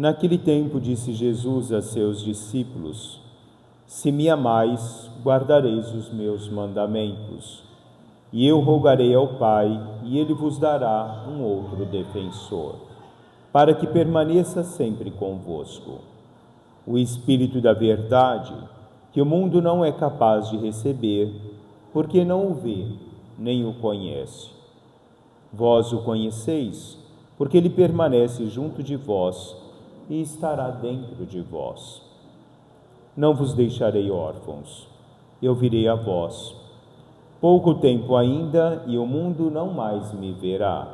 Naquele tempo disse Jesus a seus discípulos: Se me amais, guardareis os meus mandamentos. E eu rogarei ao Pai, e ele vos dará um outro defensor, para que permaneça sempre convosco. O Espírito da verdade, que o mundo não é capaz de receber, porque não o vê, nem o conhece. Vós o conheceis, porque ele permanece junto de vós e estará dentro de vós. Não vos deixarei órfãos, eu virei a vós. Pouco tempo ainda, e o mundo não mais me verá,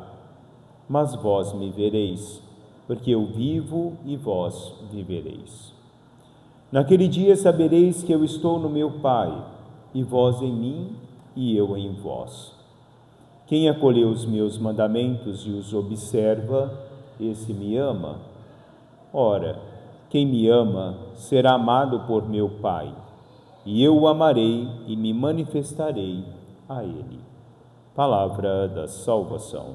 mas vós me vereis, porque eu vivo e vós vivereis. Naquele dia sabereis que eu estou no meu Pai, e vós em mim, e eu em vós. Quem acolheu os meus mandamentos e os observa, esse me ama. Ora, quem me ama será amado por meu Pai, e eu o amarei e me manifestarei a ele. Palavra da salvação.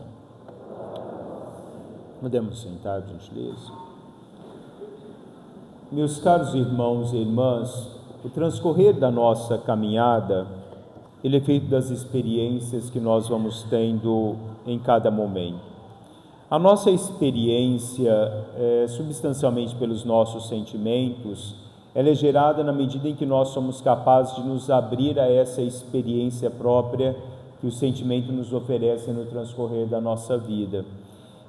Podemos sentar, por gentileza. Meus caros irmãos e irmãs, o transcorrer da nossa caminhada, ele é feito das experiências que nós vamos tendo em cada momento. A nossa experiência, substancialmente pelos nossos sentimentos, ela é gerada na medida em que nós somos capazes de nos abrir a essa experiência própria que o sentimento nos oferece no transcorrer da nossa vida.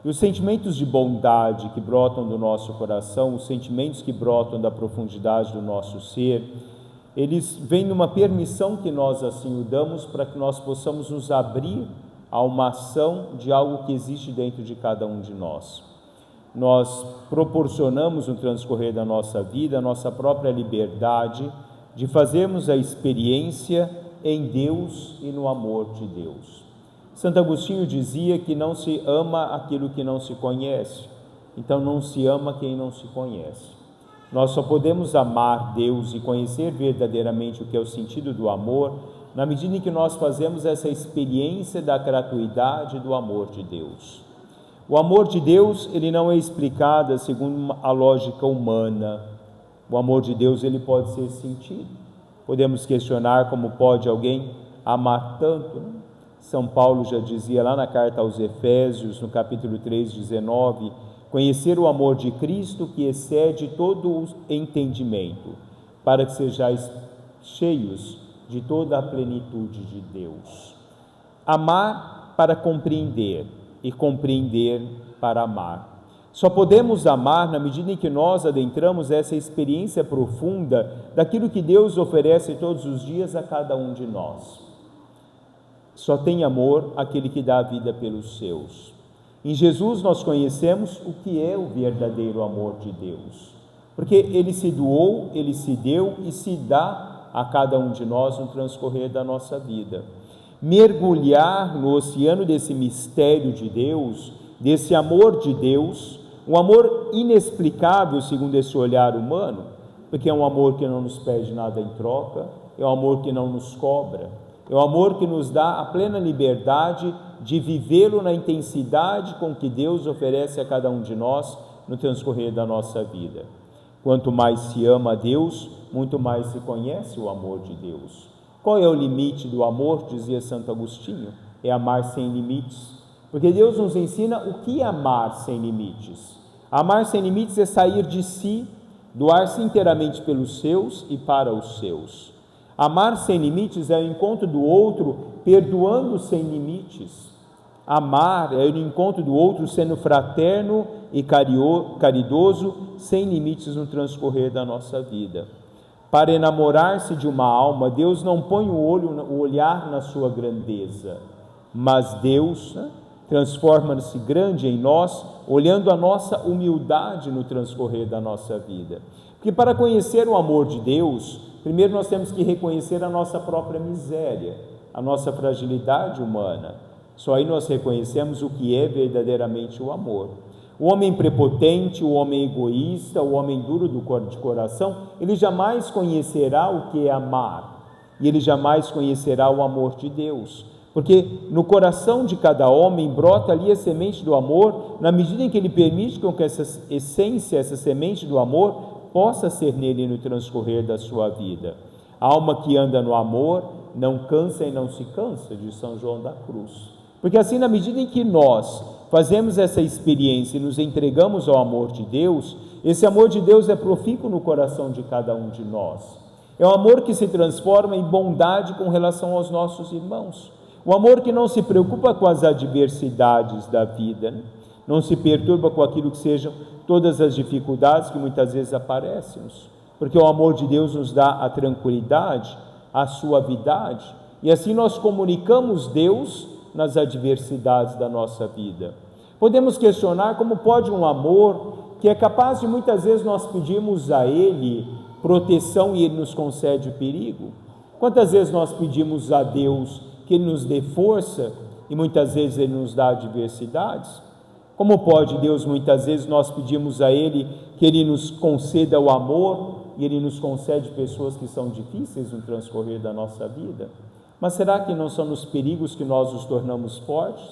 E os sentimentos de bondade que brotam do nosso coração, os sentimentos que brotam da profundidade do nosso ser, eles vêm numa permissão que nós assim o damos para que nós possamos nos abrir a uma ação de algo que existe dentro de cada um de nós. Nós proporcionamos no transcorrer da nossa vida a nossa própria liberdade de fazermos a experiência em Deus e no amor de Deus. Santo Agostinho dizia que não se ama aquilo que não se conhece, então não se ama quem não se conhece. Nós só podemos amar Deus e conhecer verdadeiramente o que é o sentido do amor na medida em que nós fazemos essa experiência da gratuidade do amor de Deus. O amor de Deus, ele não é explicado segundo a lógica humana. O amor de Deus, ele pode ser sentido. Podemos questionar como pode alguém amar tanto, né? São Paulo já dizia lá na carta aos Efésios, no capítulo 3:19, conhecer o amor de Cristo que excede todo o entendimento, para que sejais cheios de toda a plenitude de Deus. Amar para compreender e compreender para amar. Só podemos amar na medida em que nós adentramos essa experiência profunda daquilo que Deus oferece todos os dias a cada um de nós. Só tem amor aquele que dá a vida pelos seus. Em Jesus nós conhecemos o que é o verdadeiro amor de Deus, porque Ele se doou, Ele se deu e se dá a cada um de nós no transcorrer da nossa vida. Mergulhar no oceano desse mistério de Deus, desse amor de Deus, um amor inexplicável segundo esse olhar humano, porque é um amor que não nos pede nada em troca, é um amor que não nos cobra, é um amor que nos dá a plena liberdade de vivê-lo na intensidade com que Deus oferece a cada um de nós no transcorrer da nossa vida. Quanto mais se ama a Deus, muito mais se conhece o amor de Deus. Qual é o limite do amor, dizia Santo Agostinho? É amar sem limites, porque Deus nos ensina o que é amar sem limites. Amar sem limites é sair de si, doar-se inteiramente pelos seus e para os seus. Amar sem limites é o encontro do outro perdoando sem limites. Amar é o encontro do outro sendo fraterno e caridoso sem limites no transcorrer da nossa vida. Para enamorar-se de uma alma, Deus não põe o olhar na sua grandeza, mas Deus transforma-se grande em nós, olhando a nossa humildade no transcorrer da nossa vida. Porque para conhecer o amor de Deus, primeiro nós temos que reconhecer a nossa própria miséria, a nossa fragilidade humana. Só aí nós reconhecemos o que é verdadeiramente o amor. O homem prepotente, o homem egoísta, o homem duro de coração, ele jamais conhecerá o que é amar, e ele jamais conhecerá o amor de Deus, Porque no coração de cada homem brota ali a semente do amor, na medida em que ele permite que essa essência, essa semente do amor, possa ser nele no transcorrer da sua vida. A alma que anda no amor não cansa e não se cansa, de São João da Cruz. Porque assim, na medida em que nós fazemos essa experiência e nos entregamos ao amor de Deus, esse amor de Deus é profícuo no coração de cada um de nós. É um amor que se transforma em bondade com relação aos nossos irmãos. Um amor que não se preocupa com as adversidades da vida, não se perturba com aquilo que sejam todas as dificuldades que muitas vezes aparecem, porque o amor de Deus nos dá a tranquilidade, a suavidade, e assim nós comunicamos Deus nas adversidades da nossa vida. Podemos questionar como pode um amor que é capaz de muitas vezes nós pedimos a Ele proteção e Ele nos concede o perigo. Quantas vezes nós pedimos a Deus que Ele nos dê força e muitas vezes Ele nos dá adversidades? Como pode Deus, muitas vezes nós pedimos a Ele que Ele nos conceda o amor e Ele nos concede pessoas que são difíceis no transcorrer da nossa vida? Mas será que não são nos perigos que nós nos tornamos fortes?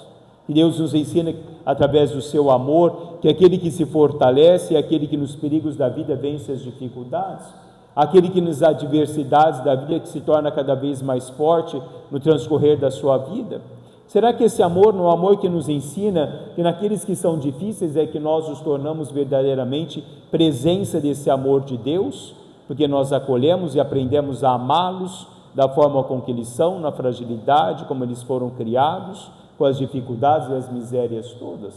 Que Deus nos ensina através do seu amor que aquele que se fortalece é aquele que nos perigos da vida vence as dificuldades, aquele que nas adversidades da vida que se torna cada vez mais forte no transcorrer da sua vida. Será que esse amor não é o amor que nos ensina que naqueles que são difíceis é que nós nos tornamos verdadeiramente presença desse amor de Deus? Porque nós acolhemos e aprendemos a amá-los da forma com que eles são, na fragilidade, como eles foram criados, com as dificuldades e as misérias todas.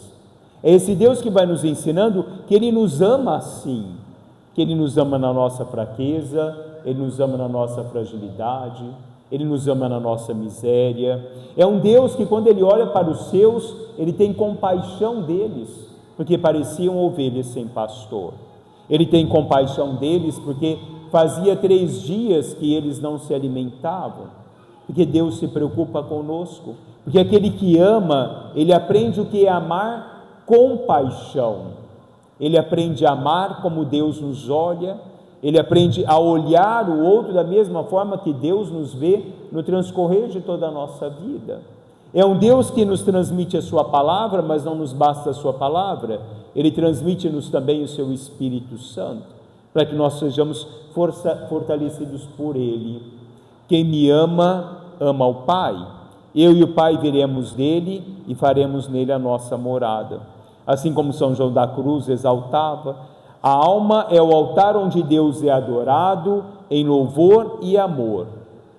É esse Deus que vai nos ensinando que Ele nos ama assim, que Ele nos ama na nossa fraqueza, Ele nos ama na nossa fragilidade, Ele nos ama na nossa miséria. É um Deus que quando Ele olha para os seus, Ele tem compaixão deles, porque pareciam ovelhas sem pastor. Ele tem compaixão deles porque fazia 3 dias que eles não se alimentavam, porque Deus se preocupa conosco, porque aquele que ama, ele aprende o que é amar com paixão, ele aprende a amar como Deus nos olha, ele aprende a olhar o outro da mesma forma que Deus nos vê no transcorrer de toda a nossa vida. É um Deus que nos transmite a sua palavra, mas não nos basta a sua palavra, Ele transmite-nos também o seu Espírito Santo, para que nós sejamos fortalecidos por Ele. Quem me ama, ama o Pai. Eu e o Pai viremos dele e faremos nele a nossa morada. Assim como São João da Cruz exaltava, a alma é o altar onde Deus é adorado em louvor e amor.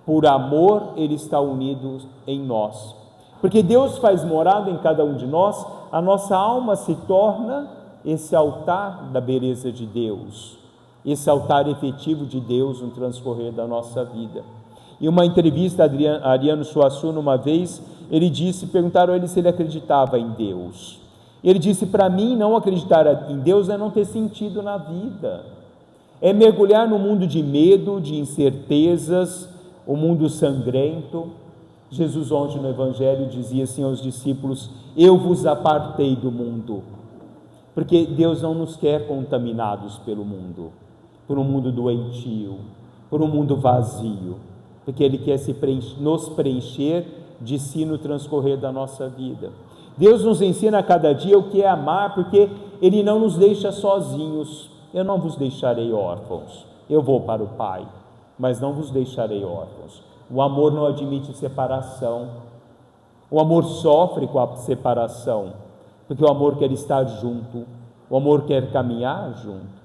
Por amor Ele está unido em nós. Porque Deus faz morada em cada um de nós, a nossa alma se torna esse altar da beleza de Deus, esse altar efetivo de Deus no transcorrer da nossa vida. Em uma entrevista a Ariano Suassuna, uma vez, perguntaram a ele se ele acreditava em Deus. Ele disse: para mim, não acreditar em Deus é não ter sentido na vida, é mergulhar no mundo de medo, de incertezas, o mundo sangrento. Jesus ontem no Evangelho dizia assim aos discípulos: eu vos apartei do mundo, porque Deus não nos quer contaminados pelo mundo, por um mundo doentio, por um mundo vazio, porque Ele quer nos preencher de si no transcorrer da nossa vida. Deus nos ensina a cada dia o que é amar, porque Ele não nos deixa sozinhos. Eu não vos deixarei órfãos, eu vou para o Pai, mas não vos deixarei órfãos. O amor não admite separação, o amor sofre com a separação, porque o amor quer estar junto, o amor quer caminhar junto.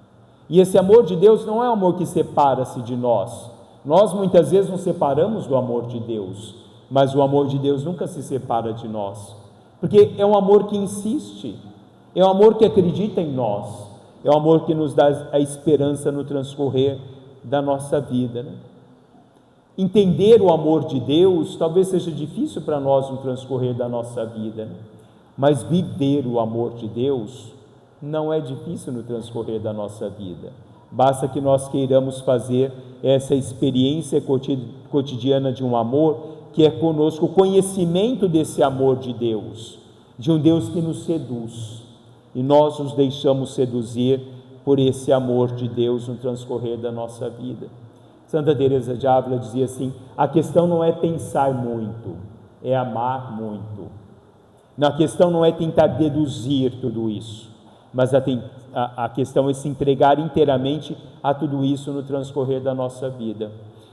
E esse amor de Deus não é um amor que separa-se de nós. Nós muitas vezes nos separamos do amor de Deus, mas o amor de Deus nunca se separa de nós, porque é um amor que insiste, é um amor que acredita em nós, é um amor que nos dá a esperança no transcorrer da nossa vida, né? Entender o amor de Deus talvez seja difícil para nós no transcorrer da nossa vida, né? Mas viver o amor de Deus não é difícil no transcorrer da nossa vida. Basta que nós queiramos fazer essa experiência cotidiana de um amor que é conosco, o conhecimento desse amor de Deus, de um Deus que nos seduz, e nós nos deixamos seduzir por esse amor de Deus no transcorrer da nossa vida. Santa Teresa de Ávila dizia assim: a questão não é pensar muito, é amar muito. A questão não é tentar deduzir tudo isso, mas a questão é se entregar inteiramente a tudo isso no transcorrer da nossa vida.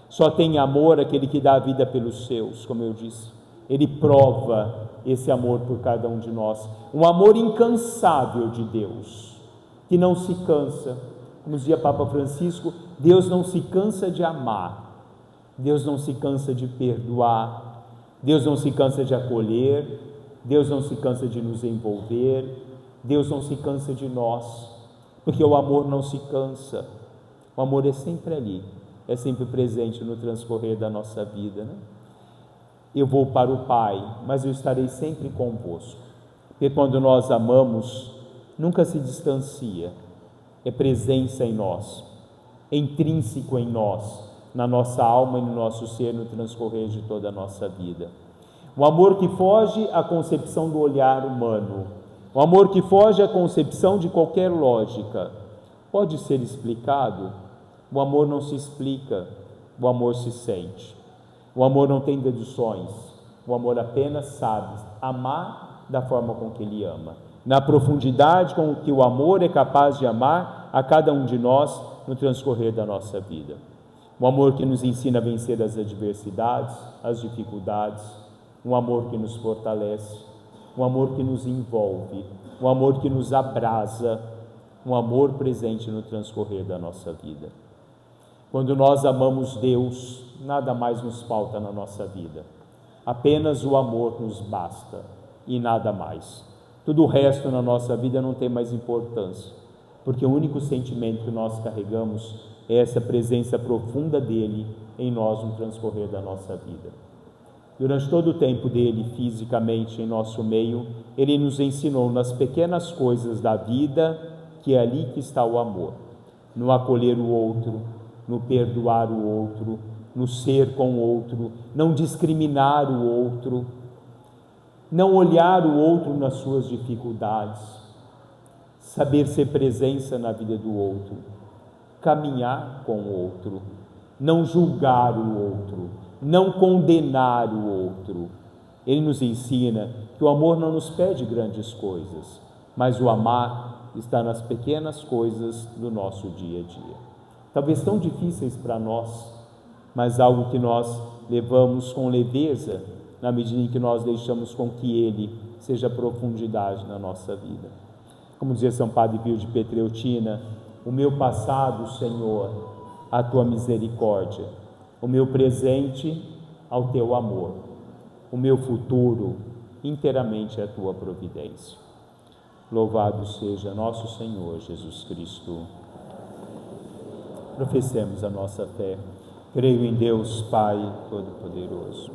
Só tem amor aquele que dá a vida pelos seus, como eu disse. Ele prova esse amor por cada um de nós. Um amor incansável de Deus, que não se cansa. Como dizia Papa Francisco, Deus não se cansa de amar. Deus não se cansa de perdoar. Deus não se cansa de acolher. Deus não se cansa de nos envolver. Deus não se cansa de nós, porque o amor não se cansa. O amor é sempre ali, é sempre presente no transcorrer da nossa vida, né? Eu vou para o Pai, mas eu estarei sempre convosco. Porque quando nós amamos, nunca se distancia, é presença em nós, é intrínseco em nós, na nossa alma e no nosso ser, no transcorrer de toda a nossa vida. O amor que foge à concepção do olhar humano, o amor que foge à concepção de qualquer lógica, pode ser explicado? O amor não se explica, o amor se sente. O amor não tem deduções, o amor apenas sabe amar da forma com que ele ama, na profundidade com que o amor é capaz de amar a cada um de nós no transcorrer da nossa vida. O amor que nos ensina a vencer as adversidades, as dificuldades, um amor que nos fortalece, um amor que nos envolve, um amor que nos abrasa, um amor presente no transcorrer da nossa vida. Quando nós amamos Deus, nada mais nos falta na nossa vida. Apenas o amor nos basta e nada mais. Tudo o resto na nossa vida não tem mais importância, porque o único sentimento que nós carregamos é essa presença profunda dele em nós no transcorrer da nossa vida. Durante todo o tempo dele, fisicamente, em nosso meio, ele nos ensinou nas pequenas coisas da vida que é ali que está o amor, no acolher o outro, no perdoar o outro, no ser com o outro, não discriminar o outro, não olhar o outro nas suas dificuldades, saber ser presença na vida do outro, caminhar com o outro, não julgar o outro, não condenar o outro. Ele nos ensina que o amor não nos pede grandes coisas, mas o amar está nas pequenas coisas do nosso dia a dia. Talvez tão difíceis para nós, mas algo que nós levamos com leveza, na medida em que nós deixamos com que ele seja profundidade na nossa vida. Como dizia São Padre Pio de Petreutina, o meu passado, Senhor, a tua misericórdia, o meu presente ao teu amor, o meu futuro inteiramente à tua providência. Louvado seja nosso Senhor Jesus Cristo. Professemos a nossa fé. Creio em Deus, Pai Todo-Poderoso,